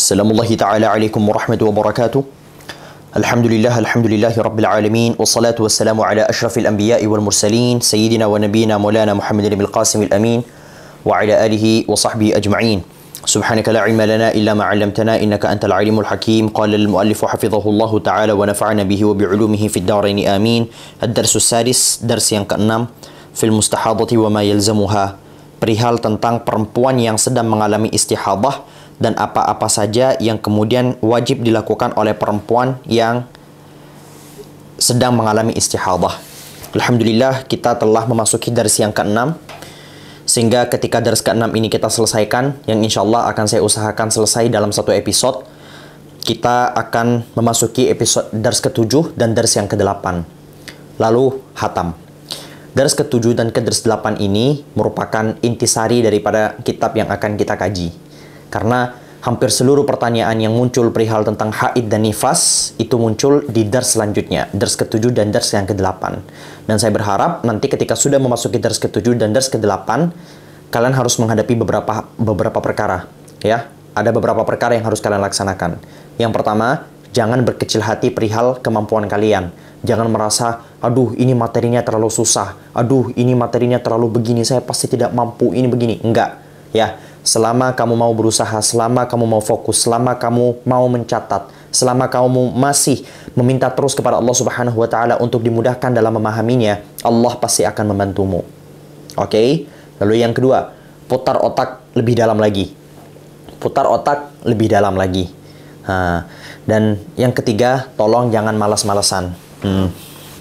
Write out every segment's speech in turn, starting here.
Assalamualaikum ta'ala alaikum warahmatullahi wabarakatuh. Alhamdulillahi rabbil alamin. Wassalatu wassalamu ala ashrafil anbiya'i wal mursalin. Sayyidina wa nabiyina maulana Muhammadin bil qasimil amin. Wa ala alihi wa sahbihi ajma'in. Subhanaka la ilma lana illa ma 'allamtana innaka antal alimul hakim. Qala al muallif hafizahullahu ta'ala wa nafa'ana bihi wa bi'ulumihi fid darain amin. Ad-darsus sadis, dars yang ke-6 fil mustahadati wa ma yalzamuha. Perihal tentang perempuan yang sedang mengalami istihadah dan apa-apa saja yang kemudian wajib dilakukan oleh perempuan yang sedang mengalami istihadah. Alhamdulillah kita telah memasuki dars yang ke-6, sehingga ketika dars ke-6 ini kita selesaikan, yang insya Allah akan saya usahakan selesai dalam satu episode, kita akan memasuki episode dars ke-7 dan dars yang ke-8, lalu hatam. Dars ke-7 dan ke dars 8 ini merupakan intisari daripada kitab yang akan kita kaji. Karena hampir seluruh pertanyaan yang muncul perihal tentang haid dan nifas itu muncul di dars selanjutnya, dars ke-7 dan dars yang ke-8. Dan saya berharap nanti ketika sudah memasuki dars ke-7 dan dars ke-8, kalian harus menghadapi beberapa perkara, ya. Ada beberapa perkara yang harus kalian laksanakan. Yang pertama, jangan berkecil hati perihal kemampuan kalian. Jangan merasa, aduh ini materinya terlalu susah, aduh ini materinya terlalu begini, saya pasti tidak mampu, ini begini. Enggak, ya. Selama kamu mau berusaha, selama kamu mau fokus, selama kamu mau mencatat, selama kamu masih meminta terus kepada Allah Subhanahu wa Ta'ala untuk dimudahkan dalam memahaminya, Allah pasti akan membantumu. Oke? Lalu yang kedua, putar otak lebih dalam lagi. Putar otak lebih dalam lagi. Dan yang ketiga, tolong jangan malas-malesan.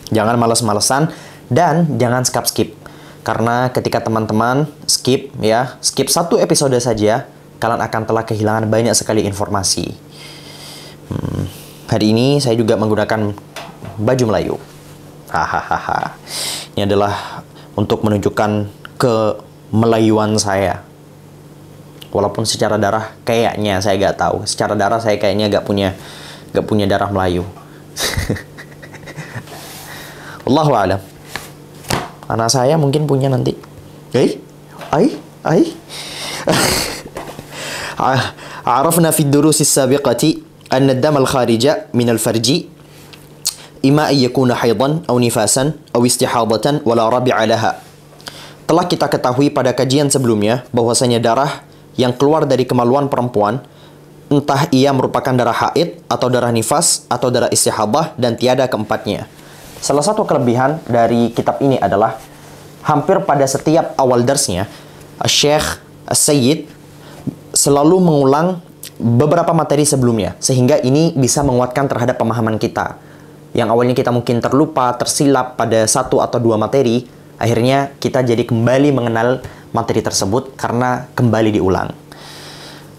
Jangan malas-malesan dan jangan skip. Karena ketika teman-teman skip satu episode saja, kalian akan telah kehilangan banyak sekali informasi. Hari ini saya juga menggunakan baju Melayu. Hahaha. Ini adalah untuk menunjukkan kemelayuan saya. Walaupun secara darah kayaknya saya nggak tahu. Secara darah saya kayaknya nggak punya darah Melayu. Wallahu a'lam. Anak saya mungkin punya nanti. Arafna fi ad-durus as-sabiqati anna ad-dam al-kharija min al-farji imma an yakuna haidan aw nifasan aw istihadatan wala rabi'a laha. Telah kita ketahui pada kajian sebelumnya bahwasanya darah yang keluar dari kemaluan perempuan, entah ia merupakan darah haid atau darah nifas atau darah istihadah, dan tiada keempatnya. Salah satu kelebihan dari kitab ini adalah hampir pada setiap awal darsnya, Syekh As-Sayyid selalu mengulang beberapa materi sebelumnya, sehingga ini bisa menguatkan terhadap pemahaman kita. Yang awalnya kita mungkin terlupa, tersilap pada satu atau dua materi, akhirnya kita jadi kembali mengenal materi tersebut karena kembali diulang.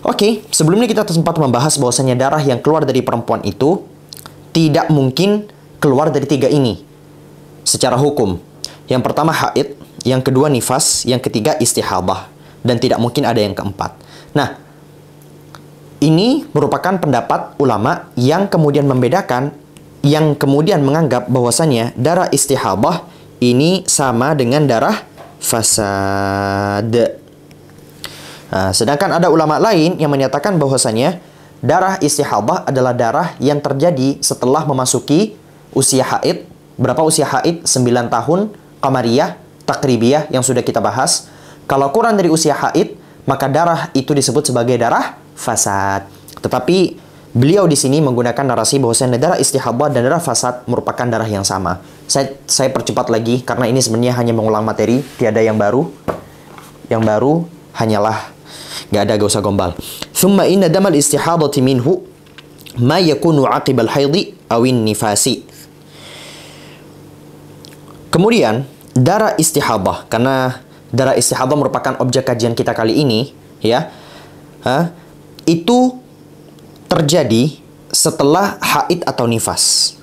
Oke, sebelumnya kita sempat membahas bahwasanya darah yang keluar dari perempuan itu tidak mungkin keluar dari tiga ini secara hukum. Yang pertama haid, yang kedua nifas, yang ketiga istihadah, dan tidak mungkin ada yang keempat. Nah, ini merupakan pendapat ulama yang kemudian membedakan, yang kemudian menganggap bahwasanya darah istihadah ini sama dengan darah fasad. Nah, sedangkan ada ulama lain yang menyatakan bahwasanya darah istihadah adalah darah yang terjadi setelah memasuki usia haid. Berapa usia haid? 9 tahun qamariyah, takribiyah yang sudah kita bahas. Kalau kurang dari usia haid, maka darah itu disebut sebagai darah fasad. Tetapi beliau di sini menggunakan narasi bahwasanya darah istihadah dan darah fasad merupakan darah yang sama. Saya percepat lagi karena ini sebenarnya hanya mengulang materi, tiada yang baru. Yang baru hanyalah gak usah gombal. Thumma inna damal istihadati minhu ma yakunu aqibal haidi awin nifasi. Kemudian darah istihadah, karena darah istihadah merupakan objek kajian kita kali ini, ya, itu terjadi setelah haid atau nifas.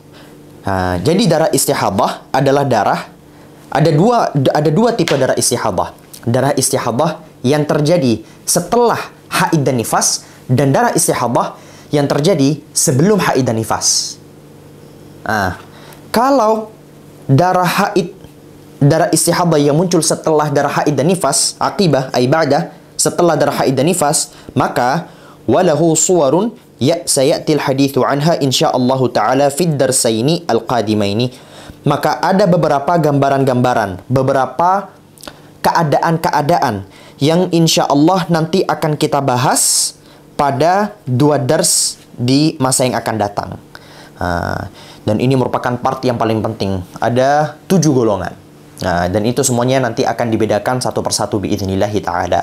Jadi darah istihadah adalah darah, ada dua tipe darah istihadah. Darah istihadah yang terjadi setelah haid dan nifas, dan darah istihadah yang terjadi sebelum haid dan nifas. Kalau darah haid, darah istihadah yang muncul setelah darah haid dan nifas, aqibah ay ba'dah, setelah darah haid dan nifas, maka walahu suwarun sayatil hadithu anha insyaallah ta'ala fid darsaini al-qadimaini. Maka ada beberapa gambaran-gambaran, beberapa keadaan-keadaan yang insya Allah nanti akan kita bahas pada 2 dars di masa yang akan datang. Dan ini merupakan part yang paling penting. Ada 7 golongan. Dan itu semuanya nanti akan dibedakan satu persatu biidznillahi ta'ala.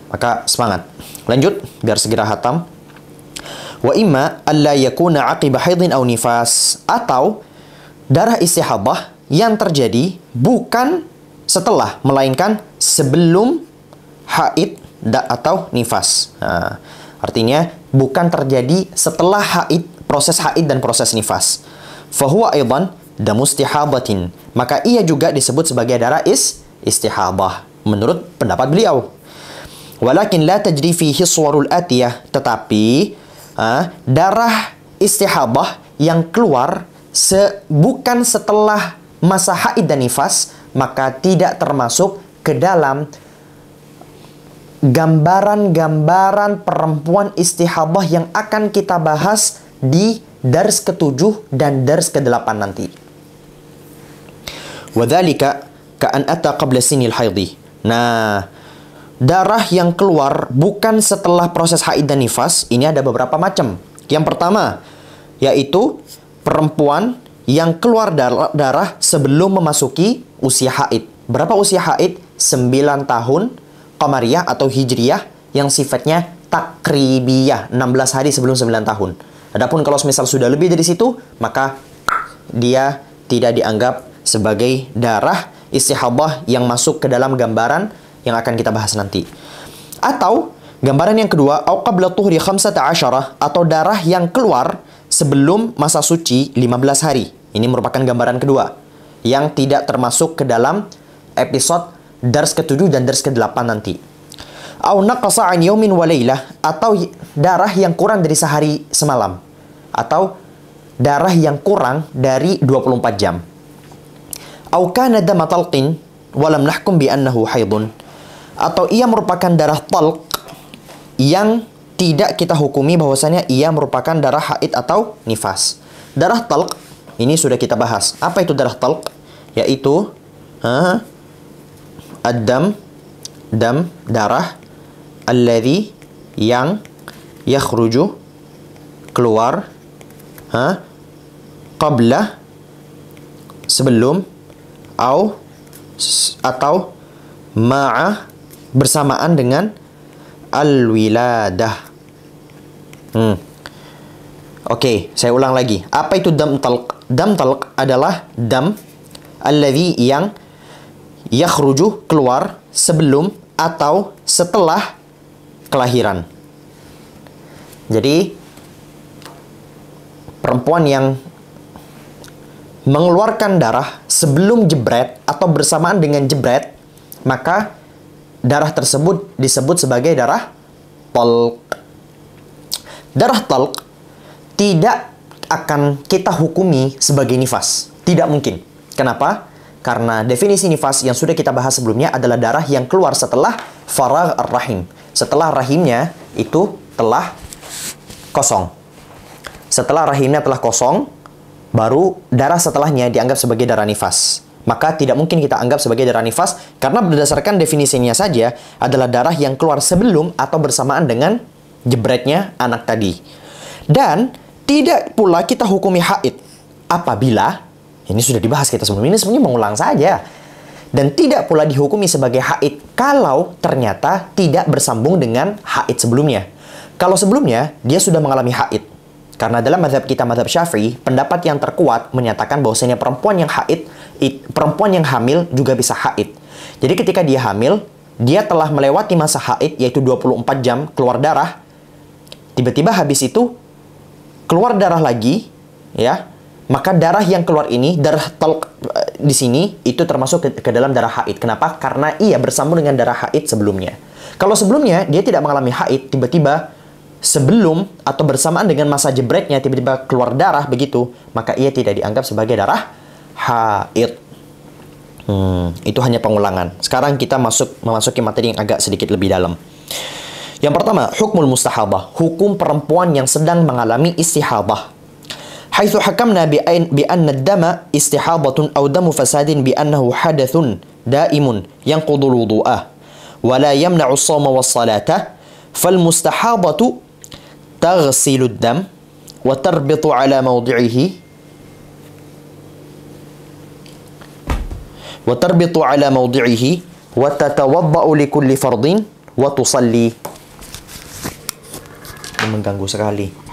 Maka semangat. Lanjut, biar segera hatam. Wa imma alla yakuna aqiba haidin aw nifas. Atau darah istihadah yang terjadi bukan setelah, melainkan sebelum haid atau nifas. Artinya bukan terjadi setelah haid, proses haid dan proses nifas. Fahuwa aidan damu istihadatin. Maka ia juga disebut sebagai darah istihadah menurut pendapat beliau. Walakin la tajri fihi suwarul atiyah. Tetapi darah istihadah yang keluar bukan setelah masa haid dan nifas, maka tidak termasuk ke dalam gambaran-gambaran perempuan istihadah yang akan kita bahas di dars ke-7 dan dars ke-8 nanti. Wadzalika ka'an ata qabla sinil haidhi. Nah, darah yang keluar bukan setelah proses haid dan nifas, ini ada beberapa macam. Yang pertama, yaitu perempuan yang keluar darah sebelum memasuki usia haid. Berapa usia haid? 9 tahun qamariyah atau hijriyah yang sifatnya takribiyah, 16 hari sebelum 9 tahun. Adapun kalau misal sudah lebih dari situ, maka dia tidak dianggap sebagai darah istihadah yang masuk ke dalam gambaran yang akan kita bahas nanti. Atau gambaran yang kedua, au qabla tuhri 15, atau darah yang keluar sebelum masa suci 15 hari. Ini merupakan gambaran kedua yang tidak termasuk ke dalam episode dars ke-7 dan dars ke-8 nanti. Au naqasa an yaumin wa lailah, atau darah yang kurang dari sehari semalam, atau darah yang kurang dari 24 jam. Au kana dama talqin wa lam nahkum bi annahu haidun, atau ia merupakan darah talq yang tidak kita hukumi bahwasanya ia merupakan darah haid atau nifas. Darah talq ini sudah kita bahas. Apa itu darah talq? Yaitu ad-dam, darah, alladhi, yang yakhruju, keluar, qabla, sebelum, atau ma'a, bersamaan dengan al-wiladah. Oke, saya ulang lagi. Apa itu dam talq? Dam talq adalah dam alladhi, yang yakhruju, keluar, sebelum atau setelah kelahiran. Jadi perempuan yang mengeluarkan darah sebelum jebret atau bersamaan dengan jebret, maka darah tersebut disebut sebagai darah talq. Darah talq tidak akan kita hukumi sebagai nifas. Tidak mungkin. Kenapa? Karena definisi nifas yang sudah kita bahas sebelumnya adalah darah yang keluar setelah faragh ar-rahim. Setelah rahimnya itu telah kosong. Setelah rahimnya telah kosong, baru darah setelahnya dianggap sebagai darah nifas. Maka tidak mungkin kita anggap sebagai darah nifas karena berdasarkan definisinya saja adalah darah yang keluar sebelum atau bersamaan dengan jebretnya anak tadi. Dan tidak pula kita hukumi haid apabila, ini sudah dibahas kita sebelum ini, sebenarnya mengulang saja. Dan tidak pula dihukumi sebagai haid kalau ternyata tidak bersambung dengan haid sebelumnya. Kalau sebelumnya dia sudah mengalami haid. Karena dalam mazhab kita, mazhab Syafi'i, pendapat yang terkuat menyatakan bahwasanya perempuan yang haid, perempuan yang hamil juga bisa haid. Jadi ketika dia hamil, dia telah melewati masa haid, yaitu 24 jam keluar darah. Tiba-tiba habis itu keluar darah lagi, ya. Maka darah yang keluar ini, darah talq di sini, itu termasuk ke dalam darah haid. Kenapa? Karena ia bersambung dengan darah haid sebelumnya. Kalau sebelumnya dia tidak mengalami haid, tiba-tiba sebelum atau bersamaan dengan masa jebretnya tiba-tiba keluar darah begitu, maka ia tidak dianggap sebagai darah haid. Itu hanya pengulangan. Sekarang kita memasuki materi yang agak sedikit lebih dalam. Yang pertama, hukmul mustahabah, hukum perempuan yang sedang mengalami istihabah. Haitsu hakamna bi anna ad-dama istihabatun aw damu fasadin bi annahu hadathun daimun yanqudu al-wudu'ah wa la yamna'u as-shawma was-salata fal mustahabatu taghsilu ad-dam wa tarbitu ala mawdi'ihi wa tatawadda'u li kulli fardin wa tusalli. Mengganggu sekali.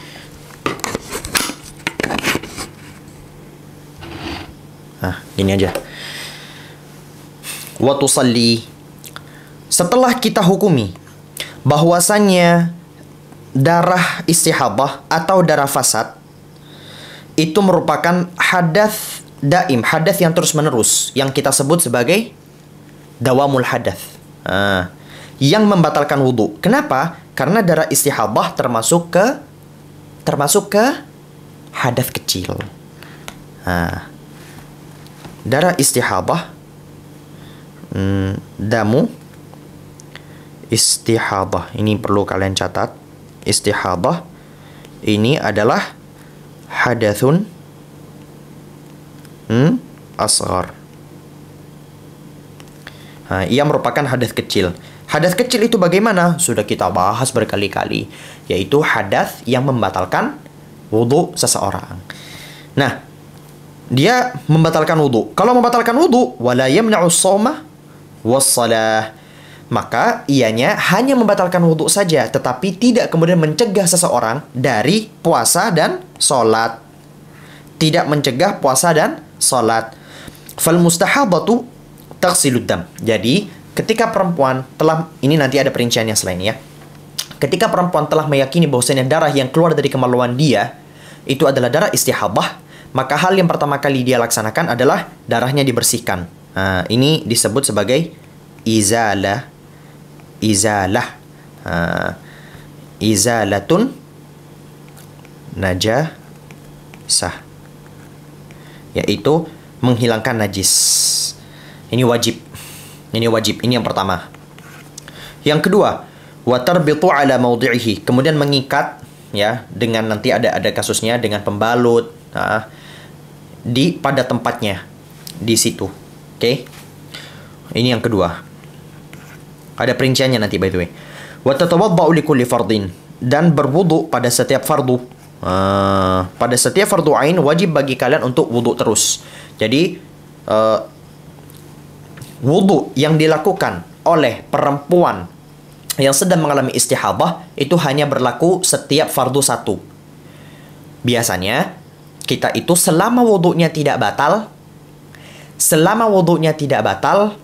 Gini aja. Wa tusalli. Setelah kita hukumi bahwasannya darah istihabah atau darah fasad itu merupakan hadas daim, hadas yang terus-menerus, yang kita sebut sebagai dawamul hadas. Yang membatalkan wudu. Kenapa? Karena darah istihabah termasuk ke hadas kecil. Darah istihabah, damu istihabah, ini perlu kalian catat. Istihabah ini adalah hadathun asghar. Ia merupakan hadas kecil. Hadas kecil itu bagaimana? Sudah kita bahas berkali-kali, yaitu hadas yang membatalkan wudu seseorang. Nah, dia membatalkan wudu. Kalau membatalkan wudu, wala yamna'u shauma was-shalah, maka ianya hanya membatalkan wudu saja, tetapi tidak kemudian mencegah seseorang dari puasa dan sholat. Tidak mencegah puasa dan sholat. Fal mustahabatu taghsilud dam. Jadi, ketika perempuan telah, ini nanti ada perinciannya selain ya. Ketika perempuan telah meyakini bahwasanya darah yang keluar dari kemaluan dia itu adalah darah istihabah, maka hal yang pertama kali dia laksanakan adalah darahnya dibersihkan. Ini disebut sebagai izalah. Izalatun najasah, yaitu menghilangkan najis. Ini wajib. Ini yang pertama. Yang kedua, wa tarbitu ala mawdi'ihi, kemudian mengikat ya dengan, nanti ada kasusnya dengan pembalut pada tempatnya di situ. Oke. Ini yang kedua. Ada perinciannya nanti, by the way. Wa tatawadda'u li kulli fardin, dan berwudu pada setiap fardu. Pada setiap fardu ain wajib bagi kalian untuk wudu terus. Jadi wudu yang dilakukan oleh perempuan yang sedang mengalami istihabah itu hanya berlaku setiap fardu satu. Biasanya kita itu selama wudunya tidak batal,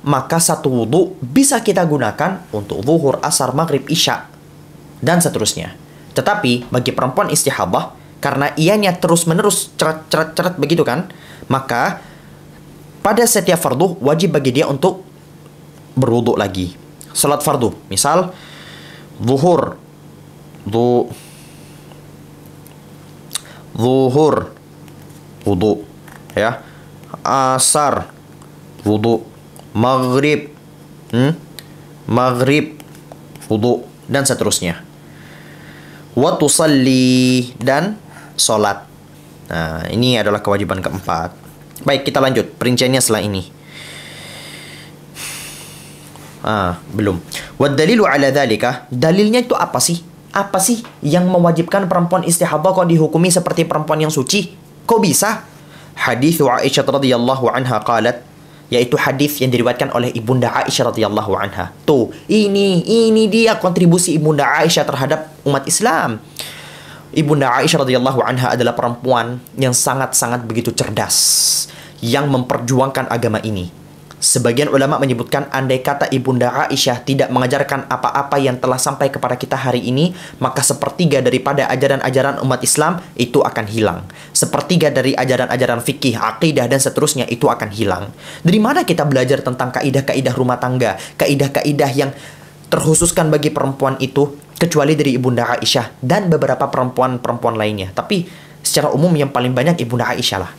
maka satu wudu bisa kita gunakan untuk zuhur, asar, maghrib, isya, dan seterusnya. Tetapi bagi perempuan istihabah, karena ianya terus-menerus ceret begitu kan, maka pada setiap fardu wajib bagi dia untuk berwudu lagi. Salat fardu, misal zuhur, wudu ya, asar wudu, maghrib wudu, dan seterusnya. Wa tusalli, dan sholat. Nah, ini adalah kewajiban keempat. Baik, kita lanjut perinciannya setelah ini. Belum. Wa dalilu ala dzalika, dalilnya itu apa sih? Apa sih yang mewajibkan perempuan istihadah kok dihukumi seperti perempuan yang suci? Kok bisa? Hadis Aisyah radhiyallahu anha qalat, yaitu hadis yang diriwayatkan oleh Ibunda Aisyah radhiyallahu anha. Tuh, ini dia kontribusi Ibunda Aisyah terhadap umat Islam. Ibunda Aisyah radhiyallahu anha adalah perempuan yang sangat-sangat begitu cerdas, yang memperjuangkan agama ini. Sebagian ulama menyebutkan andai kata Ibunda Aisyah tidak mengajarkan apa-apa yang telah sampai kepada kita hari ini, maka sepertiga daripada ajaran-ajaran umat Islam itu akan hilang. Sepertiga dari ajaran-ajaran fikih, akidah, dan seterusnya itu akan hilang. Dari mana kita belajar tentang kaidah-kaidah rumah tangga, kaidah-kaidah yang terkhususkan bagi perempuan itu, kecuali dari Ibunda Aisyah dan beberapa perempuan-perempuan lainnya. Tapi secara umum yang paling banyak Ibunda Aisyah lah.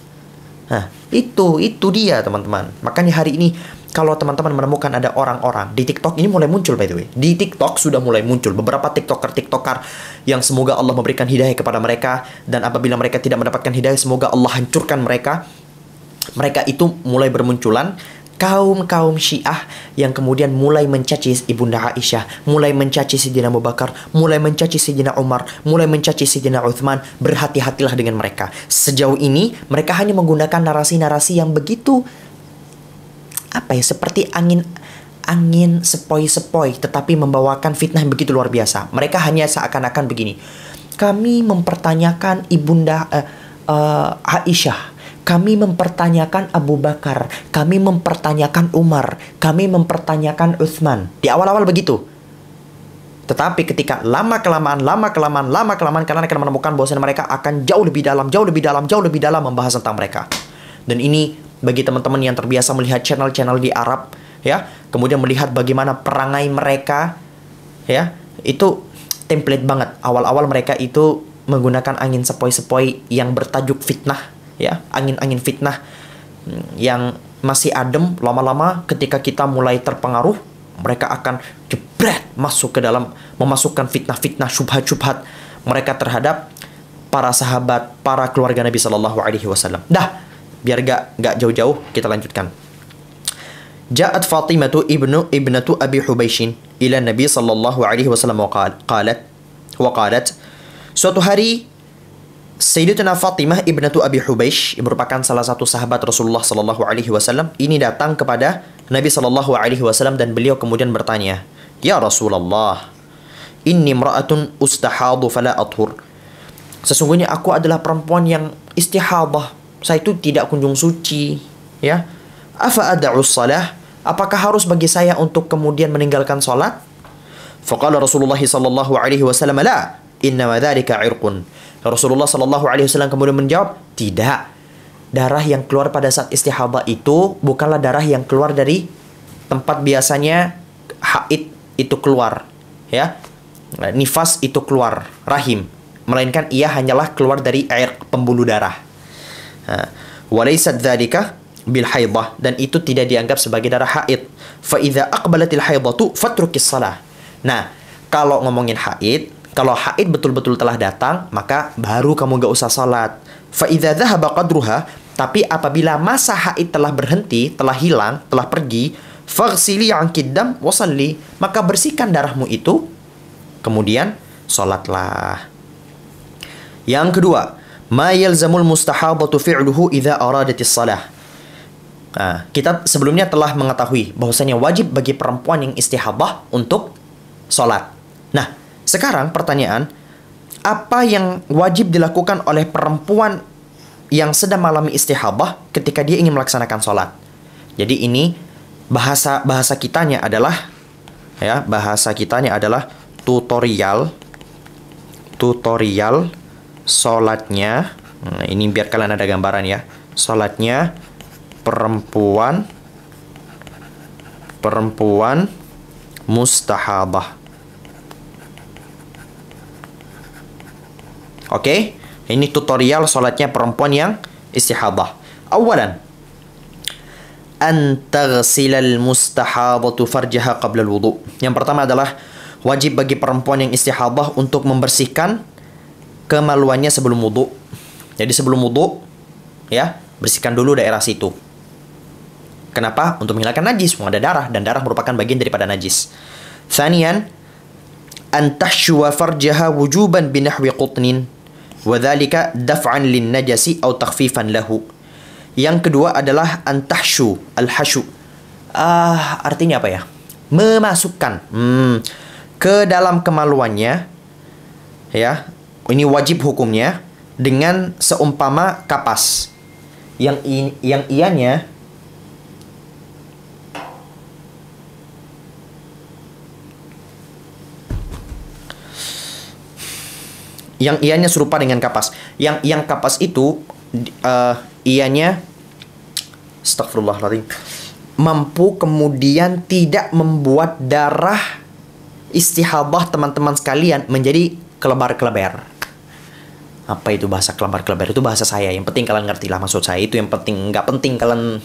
Nah, itu dia teman-teman. Makanya hari ini kalau teman-teman menemukan ada orang-orang di TikTok, ini mulai muncul by the way. Di TikTok sudah mulai muncul beberapa TikToker yang semoga Allah memberikan hidayah kepada mereka, dan apabila mereka tidak mendapatkan hidayah, semoga Allah hancurkan mereka. Mereka itu mulai bermunculan kaum Syiah yang kemudian mulai mencaci Ibunda Aisyah, mulai mencaci Sayyidina Abu Bakar, mulai mencaci Sayyidina Umar, mulai mencaci Sayyidina Uthman. Berhati-hatilah dengan mereka. Sejauh ini mereka hanya menggunakan narasi-narasi yang begitu seperti angin sepoi-sepoi, tetapi membawakan fitnah yang begitu luar biasa. Mereka hanya seakan-akan begini, kami mempertanyakan Ibunda Aisyah, kami mempertanyakan Abu Bakar, kami mempertanyakan Umar, kami mempertanyakan Utsman. Di awal-awal begitu. Tetapi ketika lama-kelamaan kalian akan menemukan bahwa mereka akan jauh lebih dalam membahas tentang mereka. Dan ini bagi teman-teman yang terbiasa melihat channel-channel di Arab, ya, kemudian melihat bagaimana perangai mereka, ya, itu template banget. Awal-awal mereka itu menggunakan angin sepoi-sepoi yang bertajuk fitnah, ya, angin-angin fitnah yang masih adem. Lama-lama ketika kita mulai terpengaruh, mereka akan jebret masuk ke dalam, memasukkan fitnah-fitnah, syubhat-syubhat mereka terhadap para sahabat, para keluarga Nabi Shallallahu Alaihi Wasallam. Dah, biar gak jauh-jauh, kita lanjutkan. Ja'at Fatimatu ibnatu Abi Hubaishin ila Nabi Sallallahu Alaihi Wasallam wa qalat, suatu hari Sayyidatuna Fatimah ibnatu Abi Hubaish, yang merupakan salah satu sahabat Rasulullah Sallallahu Alaihi Wasallam, ini datang kepada Nabi Sallallahu Alaihi Wasallam dan beliau kemudian bertanya, ya Rasulullah, inni imra'atun ustahadu fala athur. Sesungguhnya aku adalah perempuan yang istihadah, saya itu tidak kunjung suci, ya. Afa ada'us salah, apakah harus bagi saya untuk kemudian meninggalkan salat? Faqala Rasulullah sallallahu alaihi wasallam, la, innama dzalika 'irqun. Rasulullah sallallahu alaihi wasallam kemudian menjawab, tidak. Darah yang keluar pada saat istihadah itu bukanlah darah yang keluar dari tempat biasanya haid itu keluar, ya. Nifas itu keluar rahim, melainkan ia hanyalah keluar dari air pembuluh darah. Walaysat dzalika bil haidah, dan itu tidak dianggap sebagai darah haid. Fa idza aqbalatil haidatu fatrukis shalah. Nah, kalau ngomongin haid, kalau haid betul-betul telah datang, maka baru kamu gak usah salat. Fa idza dhahaba qadruha, tapi apabila masa haid telah berhenti, telah hilang, telah pergi, faghsili anki dam wa shalli, maka bersihkan darahmu itu, kemudian salatlah. Yang kedua, ma yalzamul mustahadatu fi'luhu idza aradatis salah. Nah, kita sebelumnya telah mengetahui bahwasanya wajib bagi perempuan yang istihadah untuk salat. Nah, sekarang pertanyaan, apa yang wajib dilakukan oleh perempuan yang sedang mengalami istihadah ketika dia ingin melaksanakan salat? Jadi ini bahasa kitanya adalah, ya, bahasa kitanya adalah tutorial salatnya. Nah, ini biar kalian ada gambaran, ya. Salatnya perempuan mustahadah. Oke, ini tutorial salatnya perempuan yang istihadah. Awalan, an taghsilal mustahadatu farjaha qabla al-wudu. Yang pertama adalah wajib bagi perempuan yang istihadah untuk membersihkan kemaluannya sebelum wudu. Jadi sebelum wudu, ya, bersihkan dulu daerah situ. Kenapa? Untuk menghilangkan najis, ada darah, dan darah merupakan bagian daripada najis. Thaniyan, an tahshwa farjaha wujuban binahwi qutnin, wa dzalika daf'an lin najasi aw takhfifan lahu. Yang kedua adalah an tahshu, al-hashu. Artinya apa ya? Memasukkan ke dalam kemaluannya, ya. Ini wajib hukumnya dengan seumpama kapas yang ianya serupa dengan kapas. Yang kapas itu ianya, astagfirullahaladzim, mampu kemudian tidak membuat darah istihadah teman-teman sekalian menjadi kelebar-kelebar. Apa itu bahasa kelebar-kelebar? Itu bahasa saya. Yang penting kalian ngerti lah maksud saya. Itu yang penting. Nggak penting kalian.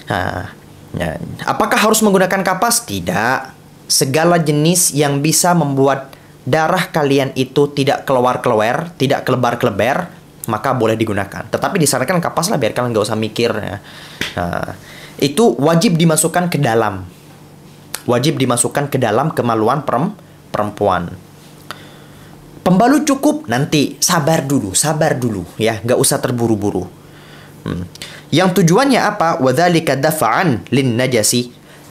Nah, Ya, apakah harus menggunakan kapas? Tidak. Segala jenis yang bisa membuat darah kalian itu tidak keluar-keluar, tidak kelebar-kelebar, maka boleh digunakan. Tetapi disarankan kapas lah biar kalian nggak usah mikir. Ya. Nah, itu wajib dimasukkan ke dalam. Wajib dimasukkan ke dalam kemaluan perempuan. Pembalut cukup, nanti sabar dulu ya, nggak usah terburu-buru. Yang tujuannya apa? Wadzalika dafa'an lin najasi.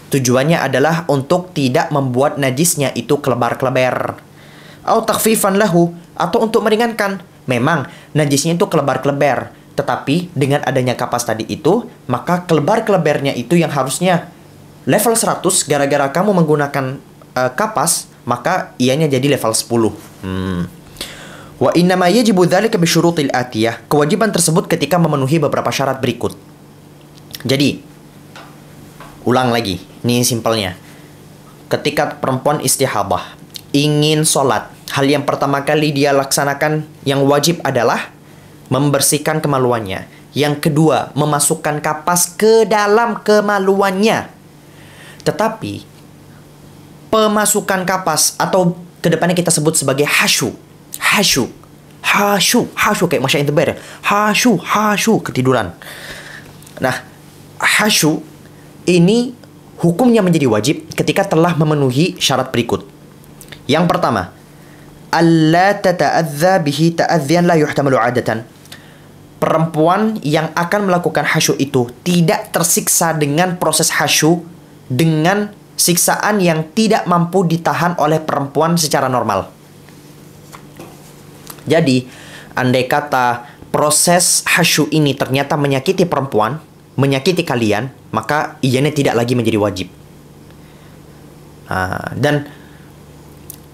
Tujuannya adalah untuk tidak membuat najisnya itu kelebar-kelebar. Atau takhfifan lahu, atau untuk meringankan. Memang najisnya itu kelebar-kelebar, tetapi dengan adanya kapas tadi itu, maka kelebar-kelebarnya itu yang harusnya level 100 gara-gara kamu menggunakan kapas, maka ianya jadi level 10. Wa innama yajibu dzalika bisyurutil atiyah. Kewajiban tersebut ketika memenuhi beberapa syarat berikut. Jadi, ulang lagi, ini simpelnya. Ketika perempuan istihadah ingin sholat, hal yang pertama kali dia laksanakan yang wajib adalah membersihkan kemaluannya. Yang kedua, memasukkan kapas ke dalam kemaluannya. Tetapi pemasukan kapas atau kedepannya kita sebut sebagai hasyu kayak Masya Intibar ya. Hasyu ketiduran. Nah, hasyu ini hukumnya menjadi wajib ketika telah memenuhi syarat berikut. Yang pertama, alla tata'adza bihi ta'adzian la yuhtamalu 'adatan. Perempuan yang akan melakukan hasyu itu tidak tersiksa dengan proses hasyu dengan siksaan yang tidak mampu ditahan oleh perempuan secara normal. Jadi, andai kata proses hasyu ini ternyata menyakiti perempuan, menyakiti kalian, maka ianya tidak lagi menjadi wajib. Dan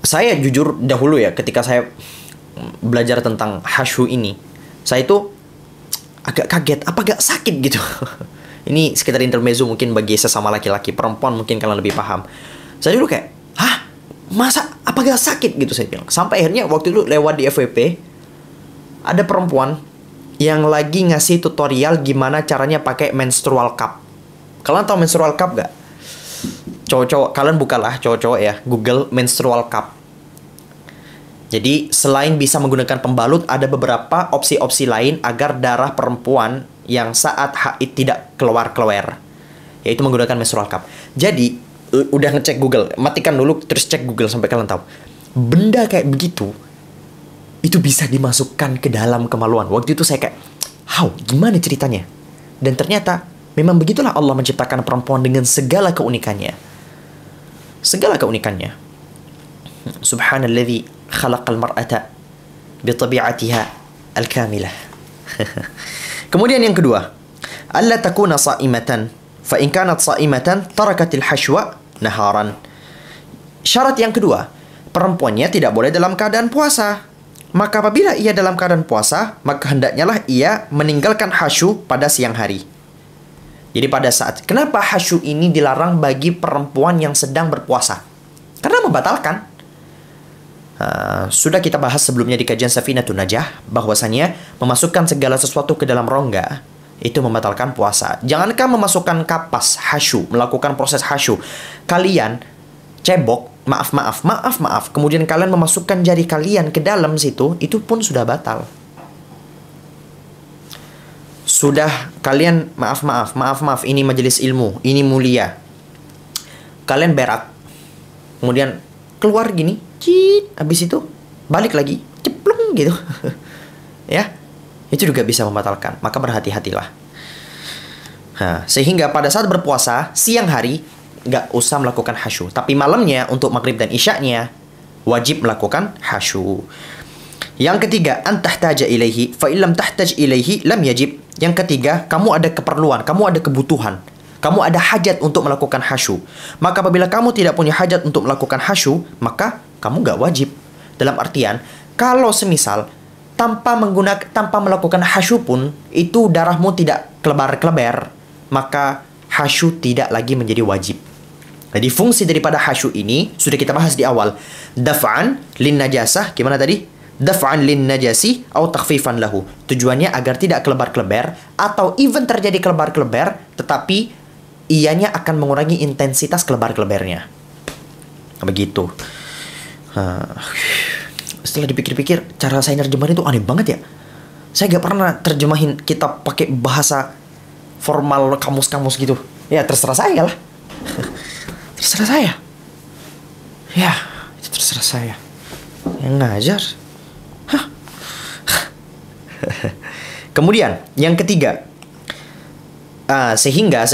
saya jujur dahulu ya, ketika saya belajar tentang hasyu ini, saya itu agak kaget, apa gak sakit gitu. Ini sekitar intermezzo mungkin bagi sesama laki-laki. Perempuan mungkin kalian lebih paham. Saya dulu kayak, hah? Masa? Apa gak sakit gitu saya bilang. Sampai akhirnya waktu itu lewat di FWP, ada perempuan yang lagi ngasih tutorial gimana caranya pakai menstrual cup. Kalian tahu menstrual cup gak? Cowok-cowok, kalian bukalah cowok-cowok ya, Google menstrual cup. Jadi selain bisa menggunakan pembalut, ada beberapa opsi-opsi lain agar darah perempuan yang saat haid tidak keluar-keluar, yaitu menggunakan menstrual cup. Jadi udah ngecek Google, matikan dulu terus cek Google sampai kalian tahu. Benda kayak begitu itu bisa dimasukkan ke dalam kemaluan. Waktu itu saya kayak, how? Gimana ceritanya? Dan ternyata memang begitulah Allah menciptakan perempuan dengan segala keunikannya. Segala keunikannya. Subhanalladzi khalaqal mar'ata bitabi'atiha al-kamilah. Kemudian yang kedua, alla takuna sa'imatan, fa in kanat sa'imatan tarakatil hashwa naharan. Syarat yang kedua, perempuannya tidak boleh dalam keadaan puasa. Maka apabila ia dalam keadaan puasa, maka hendaknya lah ia meninggalkan hasyu pada siang hari. Jadi pada saat, kenapa hasyu ini dilarang bagi perempuan yang sedang berpuasa? Karena membatalkan. Sudah kita bahas sebelumnya di kajian Safinatun Najah, bahwasanya memasukkan segala sesuatu ke dalam rongga itu membatalkan puasa. Jangankan memasukkan kapas hasyu, melakukan proses hasyu, kalian cebok, maaf, kemudian kalian memasukkan jari kalian ke dalam situ, itu pun sudah batal. Sudah kalian, maaf, ini majelis ilmu, ini mulia. Kalian berak, kemudian keluar gini, cit, habis itu balik lagi, ceplung gitu. Ya, itu juga bisa membatalkan. Maka berhati-hatilah. Sehingga pada saat berpuasa siang hari nggak usah melakukan hasyu, tapi malamnya untuk maghrib dan isyaknya wajib melakukan hasyu. Yang ketiga, antahtaja ilaihi, fa illam tahtaj ilaihi lam yajib. Yang ketiga, kamu ada keperluan, kamu ada kebutuhan, kamu ada hajat untuk melakukan hasyu. Maka apabila kamu tidak punya hajat untuk melakukan hasyu, maka kamu nggak wajib. Dalam artian, kalau semisal tanpa melakukan hasyu pun itu darahmu tidak kelebar-kelebar, maka hasyu tidak lagi menjadi wajib. Jadi fungsi daripada hasyu ini sudah kita bahas di awal. Daf'an lin najasah, gimana tadi? Daf'an lin najasi atau takhfifan lahu. Tujuannya agar tidak kelebar-kelebar, atau even terjadi kelebar-kelebar tetapi ianya akan mengurangi intensitas kelebar-kelebarnya. Begitu. Setelah dipikir-pikir, cara saya nerjemahin itu aneh banget ya. Saya gak pernah terjemahin kitab pakai bahasa formal kamus-kamus gitu. Ya terserah saya lah. Terserah saya. Ya, itu terserah saya. Yang ngajar. Kemudian yang ketiga, sehingga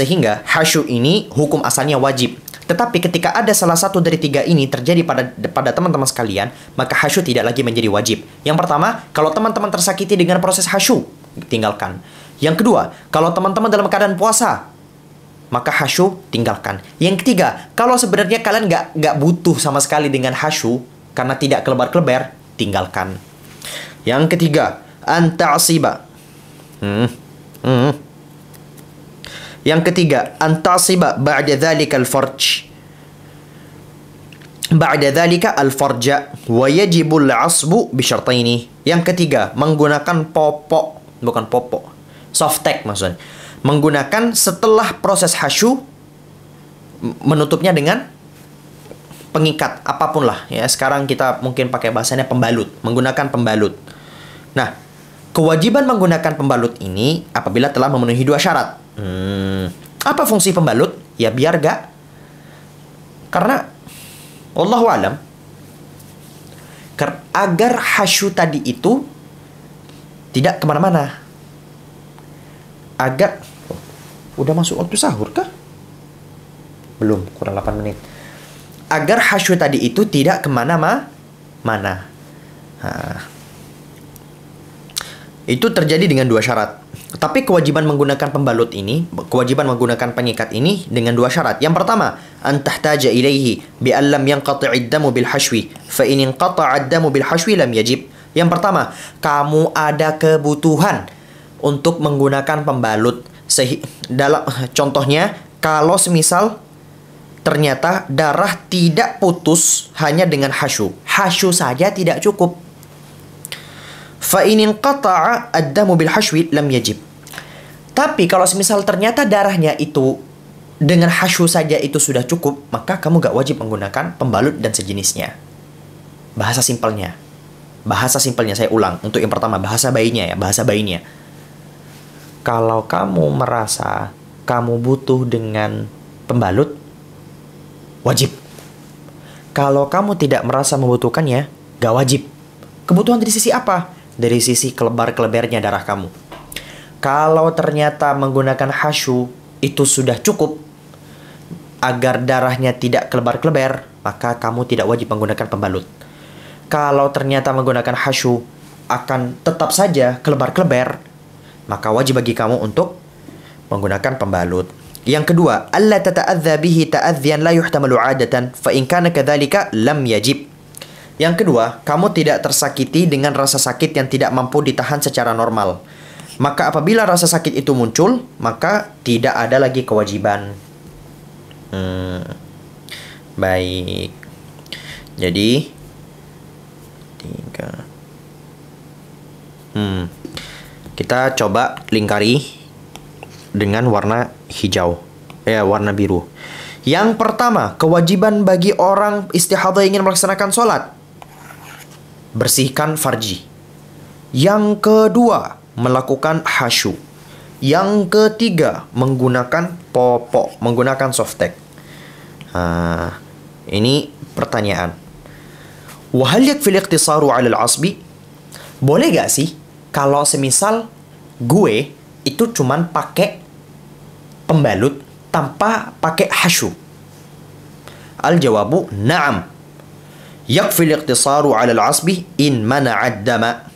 hasyu ini hukum asalnya wajib. Tetapi ketika ada salah satu dari tiga ini terjadi pada teman-teman sekalian, maka hasyu tidak lagi menjadi wajib. Yang pertama, kalau teman-teman tersakiti dengan proses hasyu, tinggalkan. Yang kedua, kalau teman-teman dalam keadaan puasa, maka hasyu tinggalkan. Yang ketiga, kalau sebenarnya kalian nggak butuh sama sekali dengan hasyu karena tidak kelebar-kelebar, tinggalkan. Yang ketiga, antasiba. Yang ketiga, antasiba ba'da dzalika al-farj. Ba'da dzalika al-farja wa yajibu al-'asbu bi syartaini. Yang ketiga, menggunakan soft tag maksudnya. Menggunakan setelah proses hasyu, menutupnya dengan pengikat apapun lah ya. Sekarang kita mungkin pakai bahasanya pembalut, menggunakan pembalut. Nah, kewajiban menggunakan pembalut ini apabila telah memenuhi dua syarat. Apa fungsi pembalut? Ya biar karena wallahu alam, agar hasyu tadi itu tidak kemana-mana. Udah masuk waktu sahur kah? Belum, kurang 8 menit. Agar hasyu tadi itu tidak kemana-mana. Itu terjadi dengan dua syarat. Tapi kewajiban menggunakan pembalut ini, kewajiban menggunakan pengikat ini dengan dua syarat. Yang pertama, an tahtaja ilaihi bi an lam yanqati' ad-damu bil hashwi, fa in inqata'a ad-damu bil hashwi lam yajib. Yang pertama, kamu ada kebutuhan untuk menggunakan pembalut. Contohnya, kalau semisal ternyata darah tidak putus hanya dengan hasyu. Hasyu saja tidak cukup. Fa in inqata'a ad-damu bil hashwi lam yajib. Tapi kalau semisal ternyata darahnya itu dengan hasyu saja itu sudah cukup, maka kamu gak wajib menggunakan pembalut dan sejenisnya. Bahasa simpelnya saya ulang. Untuk yang pertama, bahasa bayinya. Kalau kamu merasa kamu butuh dengan pembalut, wajib. Kalau kamu tidak merasa membutuhkannya, gak wajib. Kebutuhan dari sisi apa? Dari sisi kelebar-kelebarnya darah kamu. Kalau ternyata menggunakan hasyu itu sudah cukup agar darahnya tidak kelebar-kelebar, maka kamu tidak wajib menggunakan pembalut. Kalau ternyata menggunakan hasyu akan tetap saja kelebar-kelebar, maka wajib bagi kamu untuk menggunakan pembalut. Yang kedua, alla tata'adza bihi ta'adzyan la yuhtamalu 'adatan, fa in kana kadzalika lam yajib. Yang kedua, kamu tidak tersakiti dengan rasa sakit yang tidak mampu ditahan secara normal. Maka apabila rasa sakit itu muncul, maka tidak ada lagi kewajiban. Baik. Jadi 3. Kita coba lingkari dengan warna hijau. Warna biru. Yang pertama, kewajiban bagi orang istihadah ingin melaksanakan sholat, bersihkan farji. Yang kedua, melakukan hasyu. Yang ketiga, menggunakan menggunakan soft tag. Ini pertanyaan. Wa hal yakfil iqtisaru 'ala al-'asbi? Boleh gak sih kalau semisal gue itu cuman pakai pembalut tanpa pakai hasyu? Al-jawabu na'am. Yakfil iqtisaru 'ala al-'asbi in mana'ad dama.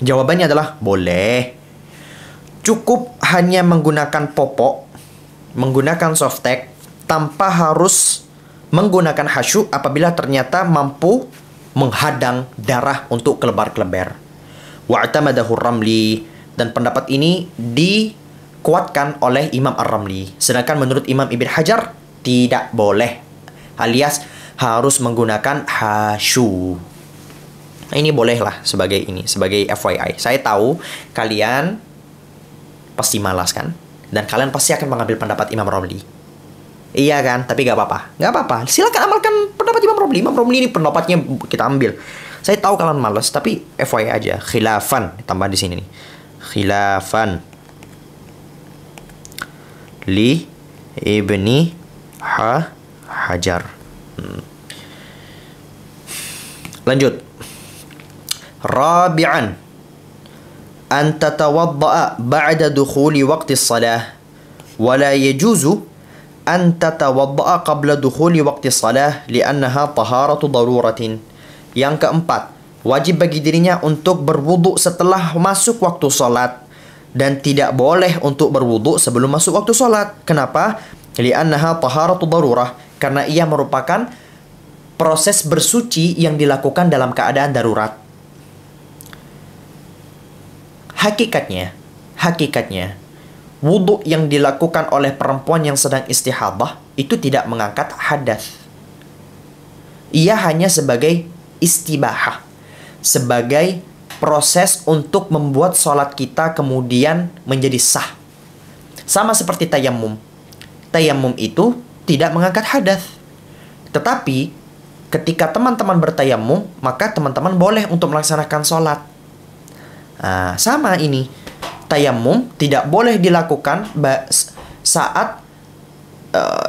Jawabannya adalah boleh. Cukup hanya menggunakan menggunakan soft tag tanpa harus menggunakan hasyu apabila ternyata mampu menghadang darah untuk kelebar-kelebar. Wa'tamadahu ar-Ramli, dan pendapat ini dikuatkan oleh Imam Ar-Ramli. Sedangkan menurut Imam Ibn Hajar tidak boleh, alias harus menggunakan hasyu. Ini bolehlah sebagai FYI. Saya tahu kalian pasti malas kan? Dan kalian pasti akan mengambil pendapat Imam Romli. Iya kan? Tapi gak apa-apa. Gak apa-apa. Silakan amalkan pendapat Imam Romli. Imam Romli ini pendapatnya kita ambil. Saya tahu kalian malas, tapi FYI aja. Khilafan. Tambah di sini nih. Khilafan. Li Ibni Hajar. Lanjut. Rabi'an. An tatawadda'a ba'da dukhuli waqti salah. Wala yajuzu an tatawadda'a qabla dukhuli waqti salah li'annaha taharatu daruratin. Yang keempat, wajib bagi dirinya untuk berwudu setelah masuk waktu salat dan tidak boleh untuk berwudu sebelum masuk waktu salat. Kenapa? Li'annaha taharatu darurah, karena ia merupakan proses bersuci yang dilakukan dalam keadaan darurat. Hakikatnya, wudu yang dilakukan oleh perempuan yang sedang istihadah itu tidak mengangkat hadas. Ia hanya sebagai istibahah, sebagai proses untuk membuat sholat kita kemudian menjadi sah. Sama seperti tayamum. Tayamum itu tidak mengangkat hadas. Tetapi ketika teman-teman bertayamum, maka teman-teman boleh untuk melaksanakan sholat. Nah, sama ini. Tayamum tidak boleh dilakukan saat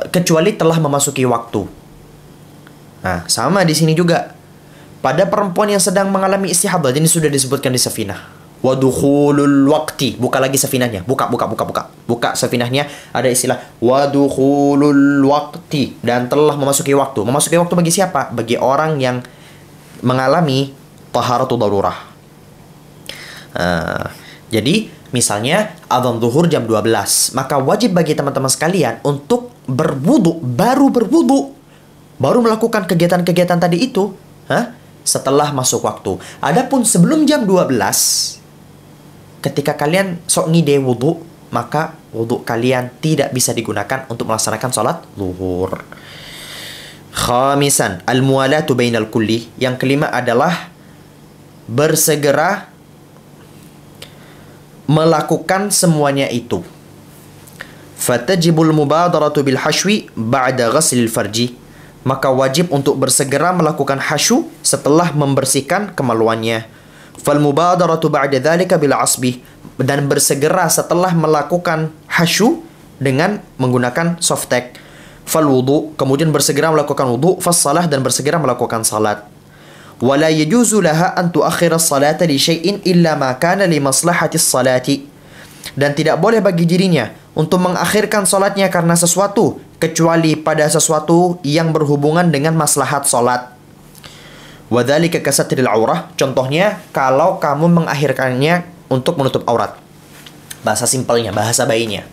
kecuali telah memasuki waktu. Nah, sama di sini juga. Pada perempuan yang sedang mengalami istihadah, ini sudah disebutkan di Safinah. Wadukhulul waqti. Buka lagi Safinahnya. Buka Safinahnya, ada istilah wadukhulul waqti, dan telah memasuki waktu. Memasuki waktu bagi siapa? Bagi orang yang mengalami taharatu darurah. Jadi misalnya adzan zuhur jam 12, maka wajib bagi teman-teman sekalian untuk berwudu, baru melakukan kegiatan-kegiatan tadi itu setelah masuk waktu. Adapun sebelum jam 12, ketika kalian sok ngide wudu, maka wudu kalian tidak bisa digunakan untuk melaksanakan sholat zuhur. Khamisan, al-muwalatu bainal kulli. Yang kelima adalah bersegera melakukan semuanya itu. Fatajibul mubadaratu bil hashwi ba'da ghaslil farji. Maka wajib untuk bersegera melakukan hasyu setelah membersihkan kemaluannya. Fal mubadaratu ba'da dzalika bil asbi. Dan bersegera setelah melakukan hasyu dengan menggunakan softtek. Fal wudu, kemudian bersegera melakukan wudu. Fas salah, dan bersegera melakukan salat. ولا يجوز لها أن تؤخر الصلاة لشيء إلا ما كان لمصلحة الصلاة. Dan tidak boleh bagi dirinya untuk mengakhirkan salatnya karena sesuatu, kecuali pada sesuatu yang berhubungan dengan maslahat salat. وذلك كستر العورة. Contohnya, kalau kamu mengakhirkannya untuk menutup aurat. Bahasa simpelnya, bahasa bayinya.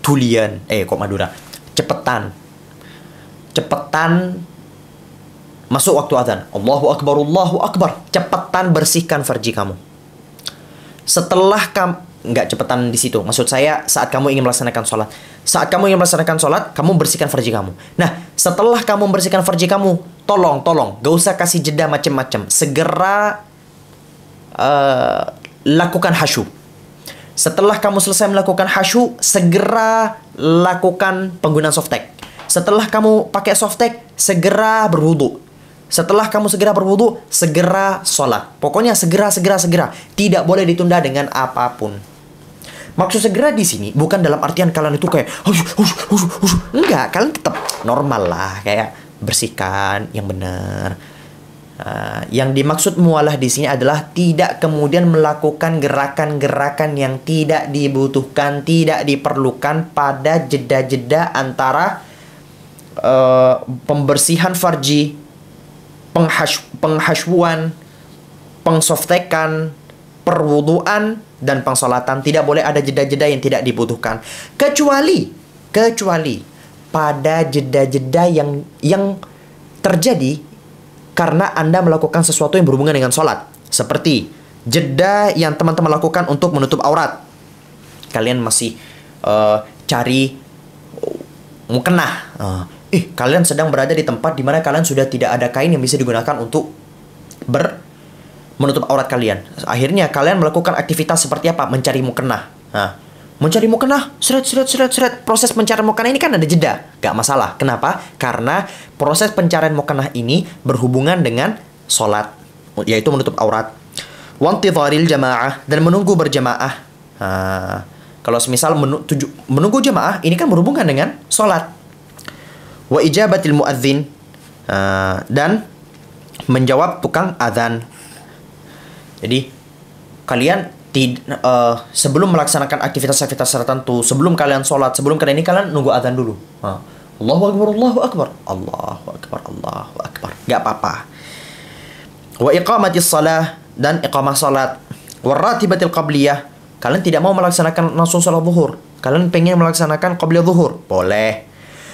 Tulian, kok Madura. Cepetan masuk waktu azan. Allahu Akbar. Cepetan bersihkan farji kamu. Setelah kamu, enggak cepetan di situ. Maksud saya saat kamu ingin melaksanakan sholat. Saat kamu ingin melaksanakan sholat, kamu bersihkan farji kamu. Nah, setelah kamu membersihkan farji kamu, tolong, gak usah kasih jeda macam-macam. Segera lakukan hasyu. Setelah kamu selesai melakukan hasyu, segera lakukan penggunaan softtek. Setelah kamu pakai softtek, segera berwudu. Setelah kamu segera berwudu, segera sholat. Pokoknya segera. Tidak boleh ditunda dengan apapun. Maksud segera di sini bukan dalam artian kalian itu kayak enggak, kalian tetap normal lah, kayak bersihkan yang benar. Yang dimaksud mualah di sini adalah tidak kemudian melakukan gerakan-gerakan yang tidak dibutuhkan, tidak diperlukan pada jeda-jeda antara pembersihan farji, penghashuan, pengsoftekan, perwuduan, dan pengsolatan. Tidak boleh ada jeda-jeda yang tidak dibutuhkan. Kecuali pada jeda-jeda yang terjadi karena Anda melakukan sesuatu yang berhubungan dengan sholat. Seperti jeda yang teman-teman lakukan untuk menutup aurat. Kalian masih cari mukena. Kalian sedang berada di tempat di mana kalian sudah tidak ada kain yang bisa digunakan untuk menutup aurat kalian. Akhirnya kalian melakukan aktivitas seperti apa? Mencari mukena. Mencari mukenah, seret. Proses pencarian mukenah ini kan ada jeda. Gak masalah. Kenapa? Karena proses pencarian mukenah ini berhubungan dengan sholat, yaitu menutup aurat. Wantidharil jamaah, dan menunggu berjamaah. Kalau semisal menunggu jamaah, ini kan berhubungan dengan sholat. Wa ijabatil muadzin, dan menjawab tukang adzan. Jadi kalian sebelum melaksanakan aktivitas-aktivitas tertentu, sebelum kalian sholat, sebelum kalian ini, kalian nunggu adzan dulu. Allahu Akbar, Allahu Akbar, Allahu Akbar, Allahu Akbar. Gak apa-apa. Wa iqamatis salah, dan iqamah salat. Wa ratibatil qabliyah, kalian tidak mau melaksanakan langsung salat zuhur, kalian pengen melaksanakan qabliyah zuhur, boleh.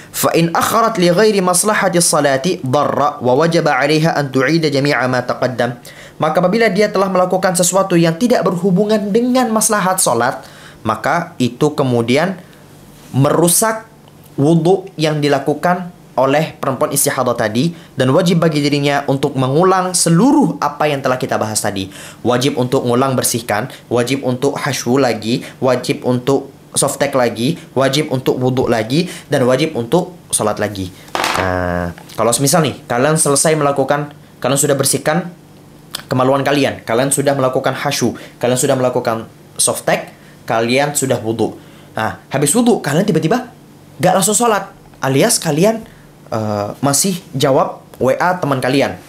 Fa in akharat li ghairi maslahati salati darra wa wajaba 'alaiha an tu'ida jami'a ma taqaddam. Maka apabila dia telah melakukan sesuatu yang tidak berhubungan dengan maslahat salat, maka itu kemudian merusak wudu yang dilakukan oleh perempuan istihadah tadi, dan wajib bagi dirinya untuk mengulang seluruh apa yang telah kita bahas tadi. Wajib untuk ngulang bersihkan, wajib untuk hasyu lagi, wajib untuk softtek lagi, wajib untuk wudu lagi, dan wajib untuk sholat lagi. Nah, kalau semisal nih, kalian selesai melakukan, kalian sudah bersihkan kemaluan kalian, kalian sudah melakukan hasyu, kalian sudah melakukan softtek, kalian sudah wudu. Nah, habis wudu, kalian tiba-tiba gak langsung sholat, alias kalian masih jawab WA teman kalian,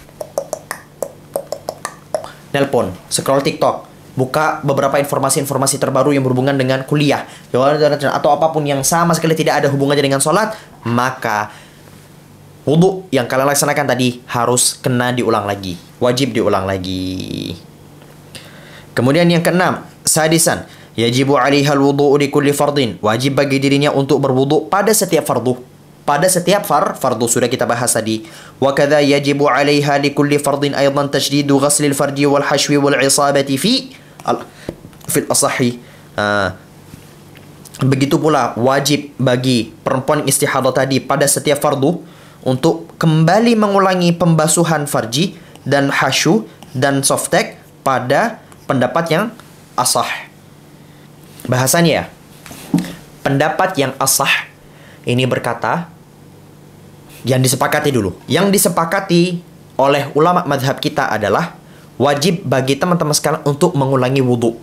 nelpon, scroll TikTok, buka beberapa informasi-informasi terbaru yang berhubungan dengan kuliah, atau apapun yang sama sekali tidak ada hubungannya dengan sholat, maka wudu yang kalian laksanakan tadi harus kena diulang lagi, wajib diulang lagi. Kemudian yang keenam, sadisan, yajibu 'alaiha al-wudu'u li kulli fardin, wajib bagi dirinya untuk berwudu pada setiap fardu. Pada setiap fardu sudah kita bahas tadi. Wa kadza yajibu 'alaiha li kulli fardin aidan tajdidu ghaslil farji wal hashwi wal 'isabati fil asahi. Begitu pula wajib bagi perempuan istihadah tadi pada setiap fardu untuk kembali mengulangi pembasuhan farji dan hasyu dan softtek pada pendapat yang asah. Bahasanya, pendapat yang asah ini berkata, yang disepakati dulu. Yang disepakati oleh ulama madhab kita adalah wajib bagi teman-teman sekalian untuk mengulangi wudu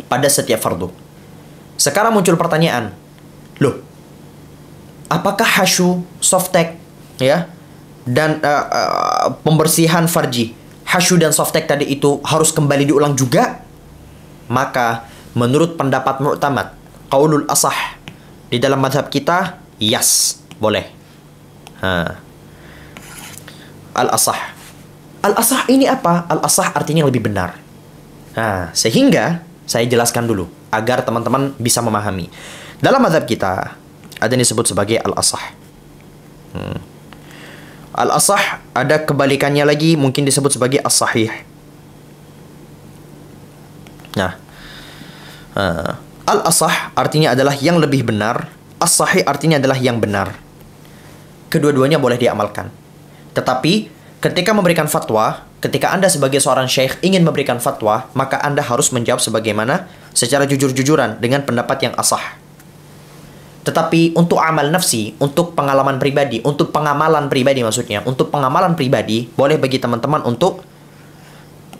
pada setiap fardu. Sekarang muncul pertanyaan, loh, apakah hasyu, softtek, ya, dan pembersihan farji, hasyu dan softtek tadi itu harus kembali diulang juga? Maka menurut pendapat mu'tamad, qaulul asah di dalam madhab kita, yes, boleh. Al-asah. Al-asah ini apa? Al-asah artinya lebih benar. Sehingga saya jelaskan dulu agar teman-teman bisa memahami. Dalam mazhab kita ada yang disebut sebagai al-asah. Al-asah ada kebalikannya lagi, mungkin disebut sebagai as-sahih. Al-asah artinya adalah yang lebih benar, as-sahih artinya adalah yang benar. Kedua-duanya boleh diamalkan. Tetapi ketika memberikan fatwa, ketika Anda sebagai seorang syekh ingin memberikan fatwa, maka Anda harus menjawab sebagaimana secara jujur-jujuran dengan pendapat yang asah. Tetapi untuk amal nafsi, untuk pengalaman pribadi, untuk pengamalan pribadi maksudnya, untuk pengamalan pribadi, boleh bagi teman-teman untuk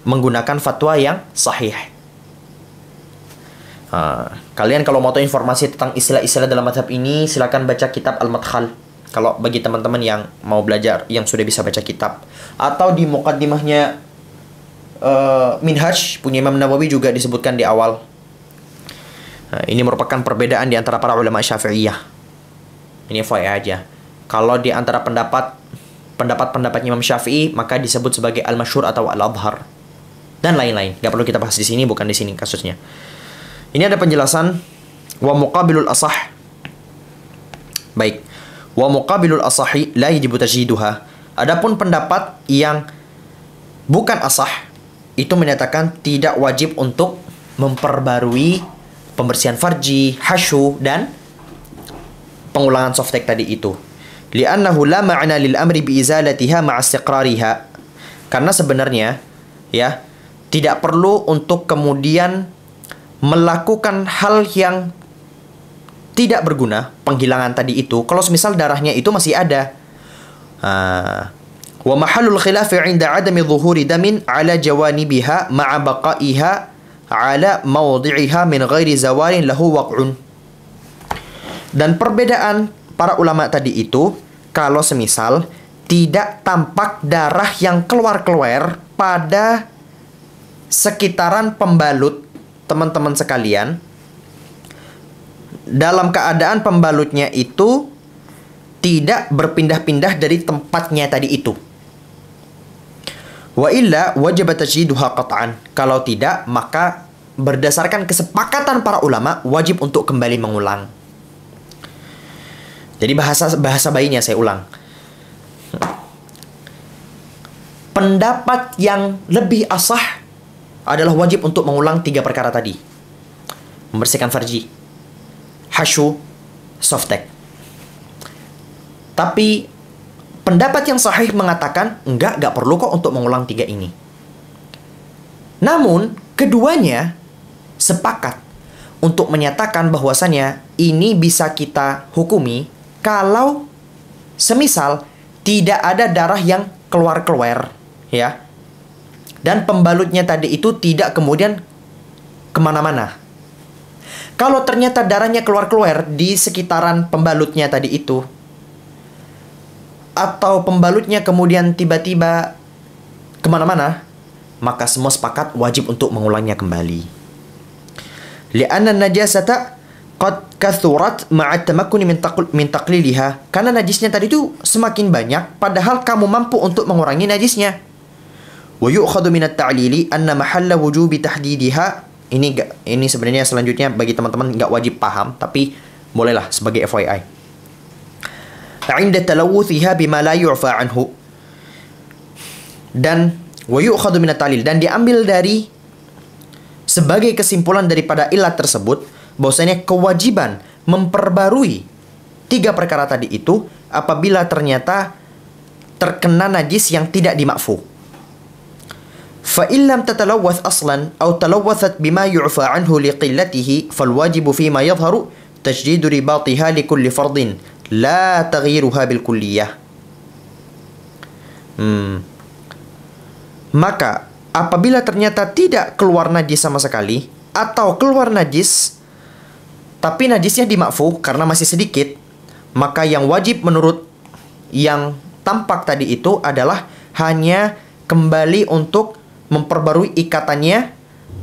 menggunakan fatwa yang sahih. Kalian kalau mau tahu informasi tentang istilah-istilah dalam mazhab ini, silakan baca kitab Al-Madkhal. Kalau bagi teman-teman yang mau belajar, yang sudah bisa baca kitab, atau di muqaddimahnya Minhaj punya Imam Nawawi juga disebutkan di awal. Ini merupakan perbedaan di antara para ulama Syafi'iyah. Ini FYI aja. Kalau di antara pendapat-pendapatnya Imam Syafi'i, maka disebut sebagai al-masyhur atau al-adhar, dan lain-lain. Gak perlu kita bahas di sini, bukan di sini kasusnya. Ini ada penjelasan wa muqabilul asah. Baik. Wa muqabilul asahi la yajibu tajdiduha. Adapun pendapat yang bukan asah itu menyatakan tidak wajib untuk memperbarui pembersihan farji, hasyu, dan pengulangan softtek tadi itu. Li'annahu la ma'na lil amri bi izalatiha ma'a istiqrariha. Karena sebenarnya ya, tidak perlu untuk kemudian melakukan hal yang tidak berguna, penghilangan tadi itu, kalau semisal darahnya itu masih ada. Wa mahallul khilafi 'inda 'adami dhuhuri damin 'ala jawanibiha ma'a baqa'iha 'ala mawdi'iha min ghairi zawalin lahu waq'un. Dan perbedaan para ulama tadi itu, kalau semisal tidak tampak darah yang keluar-keluar pada sekitaran pembalut teman-teman sekalian, dalam keadaan pembalutnya itu tidak berpindah-pindah dari tempatnya tadi itu. Wa illa wajib tajdiduha qat'an. Kalau tidak, maka berdasarkan kesepakatan para ulama wajib untuk kembali mengulang. Jadi bahasa bayinya saya ulang. Pendapat yang lebih asah adalah wajib untuk mengulang 3 perkara tadi. Membersihkan farji, hasyu, softtek. Tapi pendapat yang sahih mengatakan enggak perlu kok untuk mengulang 3 ini. Namun keduanya sepakat untuk menyatakan bahwasannya ini bisa kita hukumi kalau semisal tidak ada darah yang keluar-keluar, ya, dan pembalutnya tadi itu tidak kemudian kemana-mana. Kalau ternyata darahnya keluar-keluar di sekitaran pembalutnya tadi itu, atau pembalutnya kemudian tiba-tiba kemana-mana, maka semua sepakat wajib untuk mengulangnya kembali. Li'anna najasata qad kathurat ma'a tamakkuni min taqliliha. Karena najisnya tadi itu semakin banyak, padahal kamu mampu untuk mengurangi najisnya. Wa yu'khadhu min at-ta'lili anna mahalla wujubi tahdidiha. Ini sebenarnya selanjutnya bagi teman-teman nggak wajib paham, tapi bolehlah sebagai FYI. 'Inda talawuthiha bima la yu'fa anhu. Dan wa yu'khadhu min at-ta'lil, dan diambil dari sebagai kesimpulan daripada ilat tersebut bahwasanya kewajiban memperbarui 3 perkara tadi itu apabila ternyata terkena najis yang tidak dimakfu. Fa illam tatalawwath aslan aw talawwathat bima yu'fa anhu liqillatihi fal wajibu fi ma yadhharu tajdidu ribatiha li kulli fardin la taghyiruha bil kulliyah. Maka apabila ternyata tidak keluar najis sama sekali, atau keluar najis tapi najisnya dimakfu karena masih sedikit, maka yang wajib menurut yang tampak tadi itu adalah hanya kembali untuk memperbarui ikatannya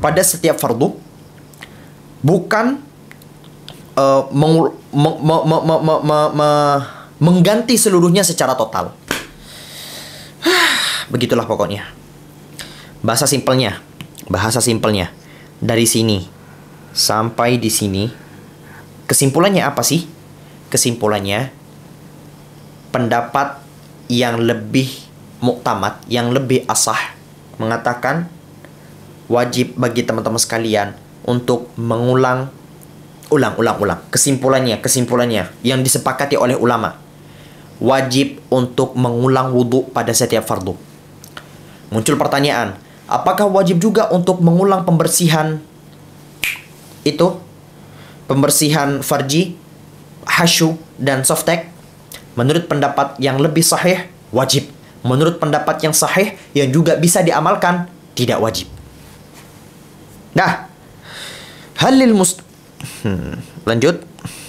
pada setiap fardu, bukan mengganti seluruhnya secara total. Begitulah pokoknya. Bahasa simpelnya dari sini sampai di sini, kesimpulannya apa sih? Kesimpulannya, pendapat yang lebih muktamad, yang lebih asah, mengatakan wajib bagi teman-teman sekalian untuk mengulang ulang. Kesimpulannya yang disepakati oleh ulama, wajib untuk mengulang wudhu pada setiap fardu. Muncul pertanyaan, apakah wajib juga untuk mengulang pembersihan itu? Pembersihan farji, hasyu, dan softtek? Menurut pendapat yang lebih sahih, wajib. Menurut pendapat yang sahih, yang juga bisa diamalkan, tidak wajib. Nah, lanjut.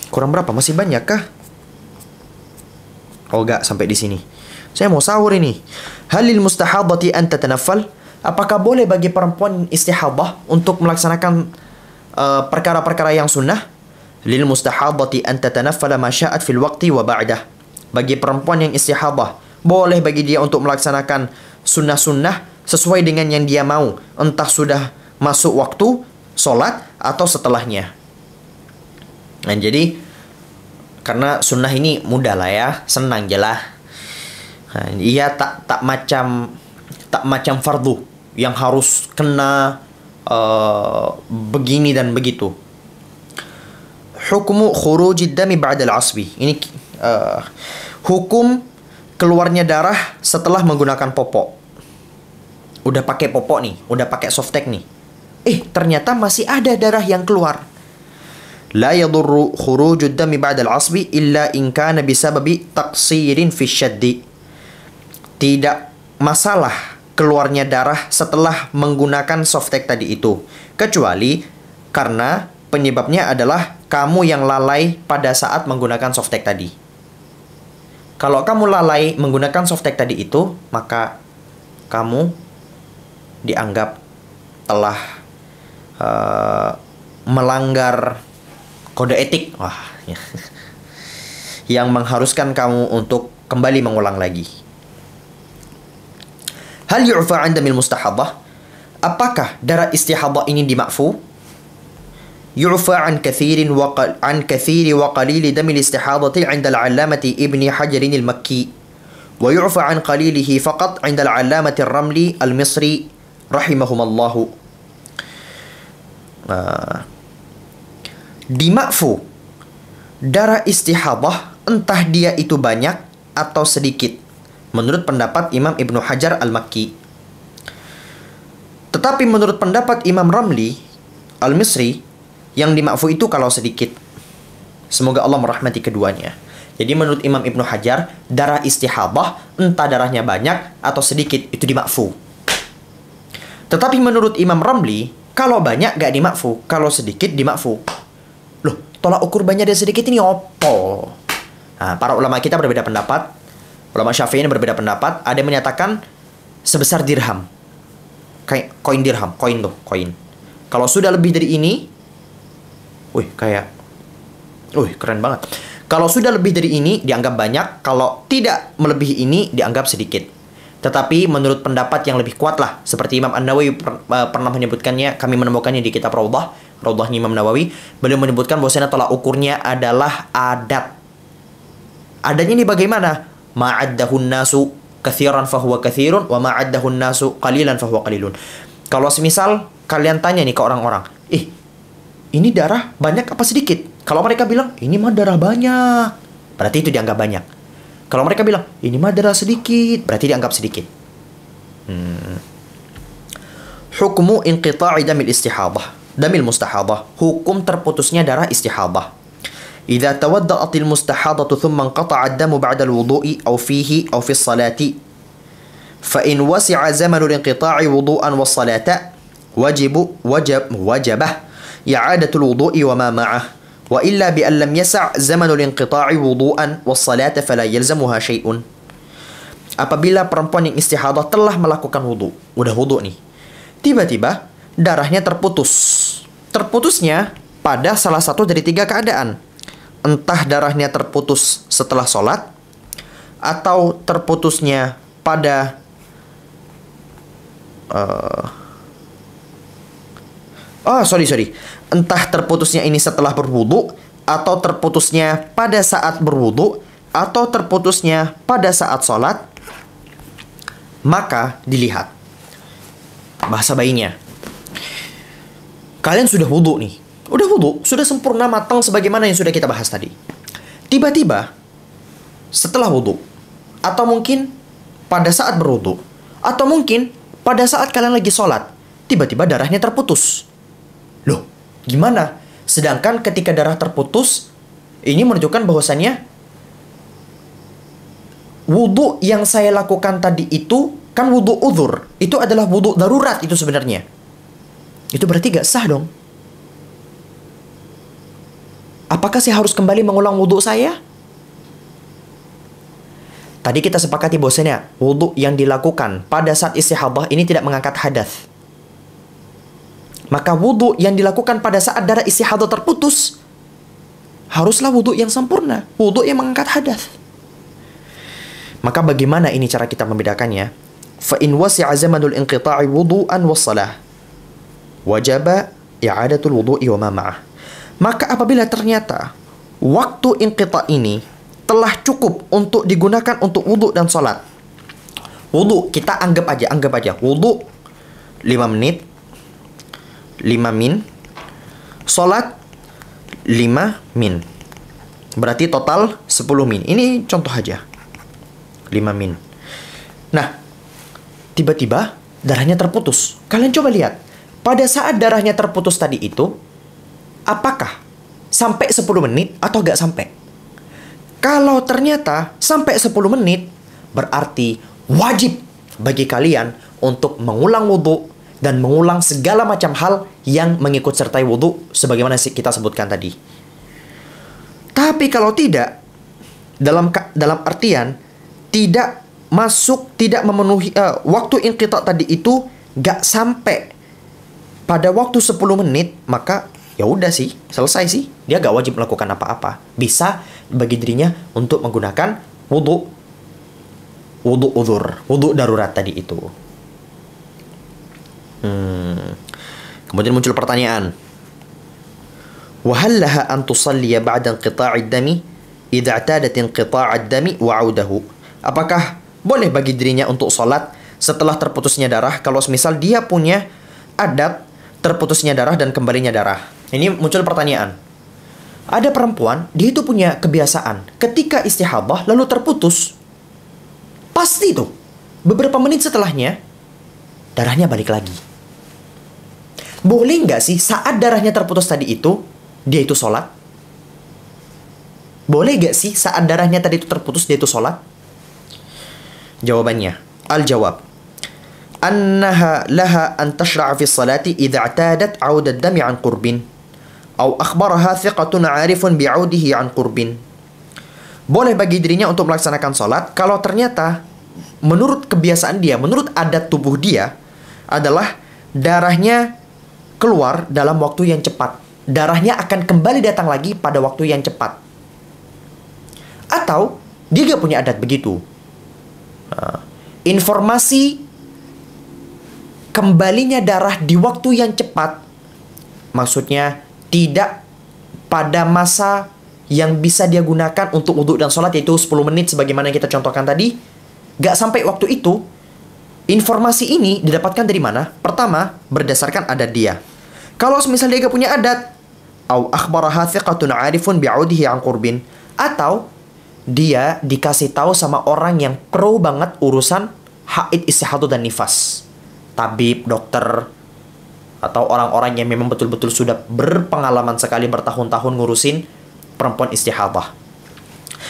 Kurang berapa? Masih banyak kah? Oh, enggak, sampai di sini. Saya mau sahur ini. Halil mustahadati an tatanaffal? Apakah boleh bagi perempuan istihadah untuk melaksanakan perkara-perkara yang sunnah? Lil mustahadati an tatanaffala ma sya'at fil waqti wa ba'dah. Bagi perempuan yang istihadah, boleh bagi dia untuk melaksanakan sunnah-sunnah sesuai dengan yang dia mau, entah sudah masuk waktu sholat atau setelahnya. Nah, jadi karena sunnah ini mudah lah ya, senang je lah. Nah, ia tak macam fardu yang harus kena begini dan begitu. Hukmu khurujid dami ba'da al-asbi. Ini hukum keluarnya darah setelah menggunakan popok. Udah pakai popok nih, udah pakai softtek nih. ternyata masih ada darah yang keluar. La yadurru khurujud dami ba'da al-'asbi illa in kana bisababi taqsirin fi syaddi. Tidak masalah keluarnya darah setelah menggunakan softtek tadi itu, kecuali karena penyebabnya adalah kamu yang lalai pada saat menggunakan softtek tadi. Kalau kamu lalai menggunakan softtek tadi itu, maka kamu dianggap telah melanggar kode etik. Yang mengharuskan kamu untuk kembali mengulang lagi. Hal yu'fa 'an damil mustahadah? Apakah darah istihadah ini dimakfu? Yu'fa 'an katsirin wa qalil damil istihadati 'inda al-'allamati Ibni Hajar al-Makki wa yu'fa 'an qalilihi faqat 'inda al-'allamati ar-Ramli al-Misri rahimahumallahu. Dimakfu darah istihadah entah dia itu banyak atau sedikit, menurut pendapat Imam Ibnu Hajar al-Makki. Tetapi menurut pendapat Imam Ramli al-Misri, yang dimakfu itu kalau sedikit. Semoga Allah merahmati keduanya. Jadi menurut Imam Ibnu Hajar, darah istihadah entah darahnya banyak atau sedikit itu dimakfu. Tetapi menurut Imam Ramli, kalau banyak gak dimakfu, kalau sedikit dimakfu. Loh, tolak ukur banyak dan sedikit ini opo? Nah, para ulama kita berbeda pendapat. Ulama Syafi'i ini berbeda pendapat. Ada yang menyatakan sebesar dirham. Kayak koin dirham, koin. Kalau sudah lebih dari ini, keren banget. Kalau sudah lebih dari ini dianggap banyak, kalau tidak melebihi ini dianggap sedikit. Tetapi menurut pendapat yang lebih kuat lah, seperti Imam An-Nawawi pernah menyebutkannya, kami menemukannya di kitab Raudhahnya Imam Nawawi. Beliau menyebutkan bahwasanya tolak ukurnya adalah adat. Adatnya ini bagaimana? Ma'addahun nasu kathiran fahuwa kathirun, wa ma'addahun nasu qalilan fahuwa qalilun. Kalau semisal kalian tanya nih ke orang-orang, ini darah banyak apa sedikit? Kalau mereka bilang, ini mah darah banyak, berarti itu dianggap banyak. Kalau mereka bilang, ini mah darah sedikit, berarti dianggap sedikit. Hukmu inqita'i damil mustahadah. Hukum terputusnya darah istihadah. Idza tawadda'atil mustahadatu thumma inqata'a ad-damu ba'da al-wudu'i aw fihi aw fi as-salati. Fa in wasi'a zamanu al-inqita'i wudu'an was-salata wajabah i'adatul wudu'i wa ma ma'ah. Wa illa bi an lam yasa' zamanu al-inqita'i wudu'an was-salata fala yalzamuha syai'un. Apabila perempuan yang istihadah telah melakukan wudu, udah wudu nih, tiba-tiba darahnya terputus. Terputusnya pada salah satu dari 3 keadaan. Entah darahnya terputus setelah sholat, atau terputusnya pada entah terputusnya ini setelah berwudu, atau terputusnya pada saat berwudu, atau terputusnya pada saat sholat. Maka dilihat bahasa bayinya. Kalian sudah wudu nih, udah wudu, sudah sempurna matang sebagaimana yang sudah kita bahas tadi. Tiba-tiba setelah wudu, atau mungkin pada saat berwudu, atau mungkin pada saat kalian lagi sholat, tiba-tiba darahnya terputus. Loh, gimana? Sedangkan ketika darah terputus, ini menunjukkan bahwasannya wudu yang saya lakukan tadi itu kan wudu udzur. Itu adalah wudu darurat itu sebenarnya. Itu berarti gak sah dong. Apakah saya harus kembali mengulang wudu saya? Tadi kita sepakati bahwasanya wudu yang dilakukan pada saat istihadah ini tidak mengangkat hadas. Maka wudu yang dilakukan pada saat darah istihadah terputus haruslah wudu yang sempurna, wudu yang mengangkat hadas. Maka bagaimana ini cara kita membedakannya? Fa in wasi'a zamanul inqita'i wudu'an was-salah wajaba i'adatul wudu'i wa ma ma'ah. Maka apabila ternyata waktu inqita' ini telah cukup untuk digunakan untuk wudu dan salat. Wudu kita anggap aja wudu 5 menit, 5 min, salat 5 min. Berarti total 10 min. Ini contoh aja. 5 min. Nah, tiba-tiba darahnya terputus. Kalian coba lihat. pada saat darahnya terputus tadi itu, apakah sampai 10 menit atau gak sampai? Kalau ternyata sampai 10 menit, berarti wajib bagi kalian untuk mengulang wudhu dan mengulang segala macam hal yang mengikut sertai wudhu sebagaimana kita sebutkan tadi. Tapi kalau tidak, dalam artian tidak masuk, tidak memenuhi waktu inqita tadi itu gak sampai pada waktu 10 menit, maka ya udah sih, selesai sih. Dia gak wajib melakukan apa-apa. Bisa bagi dirinya untuk menggunakan wudhu uzur, wudhu darurat tadi itu. Kemudian muncul pertanyaan. Wa hal laha an tusalliya ba'da inqita'id dami idza i'tadat inqita'ad dami wa 'audahu? Apakah boleh bagi dirinya untuk salat setelah terputusnya darah kalau semisal dia punya adat terputusnya darah dan kembalinya darah? Ini muncul pertanyaan. Ada perempuan, dia itu punya kebiasaan ketika istihadah lalu terputus, pasti tuh beberapa menit setelahnya darahnya balik lagi. Boleh nggak sih saat darahnya terputus tadi itu dia itu sholat? Boleh nggak sih saat darahnya tadi itu terputus dia itu sholat? Jawabannya, al-jawab, annaha laha an tashra'a fi salati idza i'tadat 'auda ad-dami 'an qurbin aw akhbaraha thiqatun 'arifun bi'audihi 'an qurbin. Boleh bagi dirinya untuk melaksanakan sholat kalau ternyata menurut kebiasaan dia, menurut adat tubuh dia adalah darahnya keluar dalam waktu yang cepat. Darahnya akan kembali datang lagi pada waktu yang cepat. Atau dia gak punya adat begitu. Informasi kembalinya darah di waktu yang cepat, maksudnya tidak pada masa yang bisa dia gunakan untuk wudhu dan sholat, yaitu 10 menit sebagaimana yang kita contohkan tadi. Gak sampai waktu itu. Informasi ini didapatkan dari mana? Pertama, berdasarkan adat dia. Kalau misalnya dia gak punya adat, au akhbaraha thiqatun 'arifun bi'audihi 'an qurbin, atau dia dikasih tahu sama orang yang pro banget urusan haid, istihadah dan nifas, tabib, dokter, atau orang-orang yang memang betul-betul sudah berpengalaman sekali bertahun-tahun ngurusin perempuan istihadah.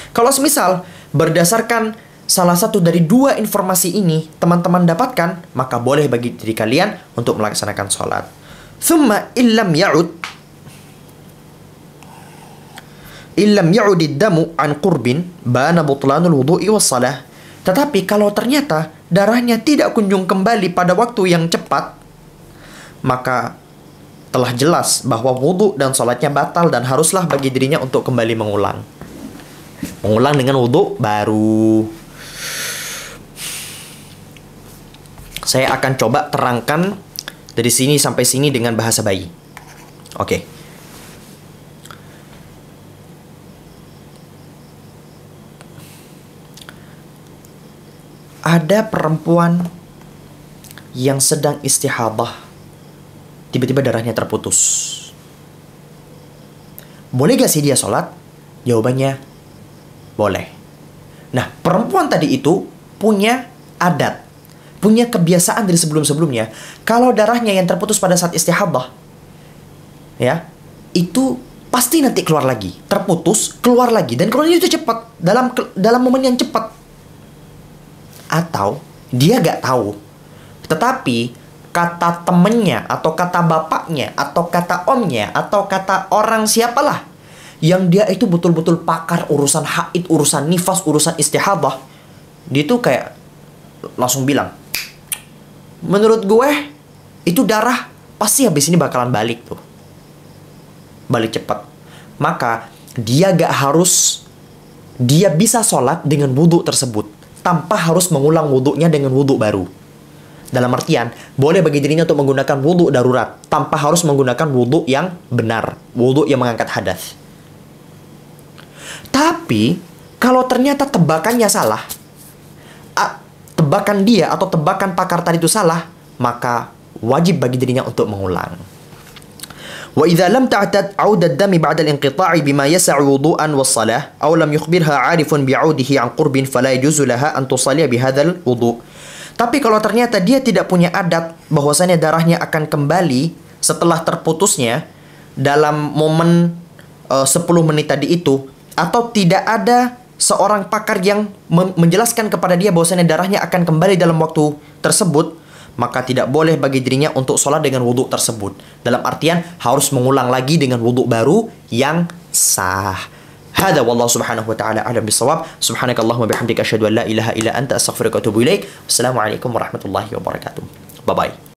Kalau semisal berdasarkan salah satu dari dua informasi ini teman-teman dapatkan, maka boleh bagi diri kalian untuk melaksanakan sholat. Thumma illam ya'udid damu an qurbin bana butlanul wudu'i was salah. Tetapi kalau ternyata darahnya tidak kunjung kembali pada waktu yang cepat, maka telah jelas bahwa wudhu dan sholatnya batal dan haruslah bagi dirinya untuk kembali mengulang. Mengulang dengan wudhu baru. Saya akan coba terangkan dari sini sampai sini dengan bahasa bayi. Oke. Ada perempuan yang sedang istihadah, tiba-tiba darahnya terputus. Boleh gak sih dia sholat? Jawabannya, boleh. Nah, perempuan tadi itu punya adat, punya kebiasaan dari sebelum-sebelumnya. Kalau darahnya yang terputus pada saat istihadah, ya, itu pasti nanti keluar lagi. Terputus, keluar lagi. Dan keluarnya itu cepat, dalam momen yang cepat. Atau dia gak tahu, tetapi kata temennya, atau kata bapaknya, atau kata omnya, atau kata orang siapalah yang dia itu betul-betul pakar urusan haid, urusan nifas, urusan istihadah, dia tuh kayak langsung bilang, menurut gue itu darah pasti habis ini bakalan balik tuh, balik cepat. Maka dia gak harus, dia bisa sholat dengan wudhu tersebut tanpa harus mengulang wudhunya dengan wudhu baru. Dalam artian, boleh bagi dirinya untuk menggunakan wudhu darurat tanpa harus menggunakan wudhu yang benar, wudhu yang mengangkat hadas. Tapi kalau ternyata tebakannya salah, tebakan dia atau tebakan pakar tadi itu salah, maka wajib bagi dirinya untuk mengulang. Wa idza lam ta'tad 'aud ad-dam ba'da al-inqita'i bima yas'u wudu'an was-salah aw lam yukhbirha 'arifun bi'audihi 'an qurbin fala yajuzu laha an tusalliya bihadzal wudu'. Tapi kalau ternyata dia tidak punya adat bahwasanya darahnya akan kembali setelah terputusnya dalam momen 10 menit tadi itu, atau tidak ada seorang pakar yang menjelaskan kepada dia bahwasanya darahnya akan kembali dalam waktu tersebut, maka tidak boleh bagi dirinya untuk sholat dengan wudhu tersebut. Dalam artian harus mengulang lagi dengan wudhu baru yang sah. Hada wallahu subhanahu wa ta'ala a'lam bisawab. Subhanakallahumma bihamdika asyhadu an la ilaha illa anta astaghfiruka wa atubu ilaik. Wassalamualaikum warahmatullahi wabarakatuh. Bye bye.